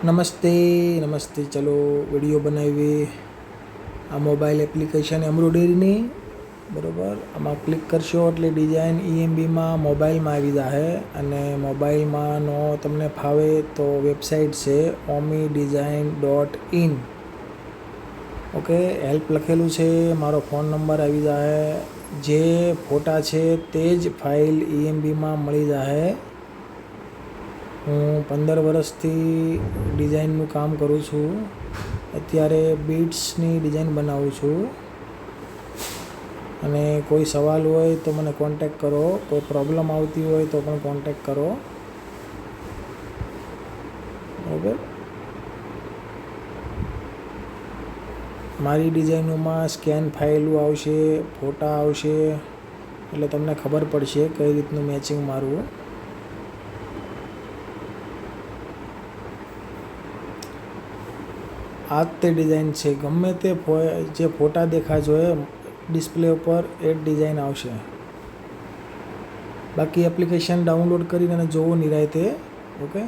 નમસ્તે નમસ્તે ચલો વિડીયો બનાવીએ આ મોબાઈલ એપ્લિકેશન એમ્બ્રોઇડરીની બરાબર આમાં ક્લિક કરશો એટલે ડિઝાઇન EMBમાં મોબાઈલમાં આવી જશે અને મોબાઈલમાં નો તમને ફાવે તો વેબસાઇટ છે omidesign.in ઓકે હેલ્પ લખેલું છે મારો ફોન નંબર આવી જશે જે ફોટા છે તે જ ફાઇલ EMBમાં મળી જશે હું 15 વર્ષથી ડિઝાઇનનું કામ કરું છું અત્યારે બીડ્સની ડિઝાઇન બનાવું છું અને કોઈ સવાલ હોય તો મને કોન્ટેક કરો કોઈ પ્રોબ્લેમ આવતી હોય તો પણ કોન્ટેક કરો બરાબર મારી ડિઝાઇનોમાં સ્કેન ફાઇલો આવશે ફોટા આવશે એટલે તમને ખબર પડશે કઈ રીતનું મેચિંગ મારવું આ તે ડિઝાઇન છે ગમે તે જે ફોટા દેખાજો ડિસ્પ્લે ઉપર એ જ ડિઝાઇન આવશે બાકી એપ્લિકેશન ડાઉનલોડ કરીને જોવો નિરાંતે ઓકે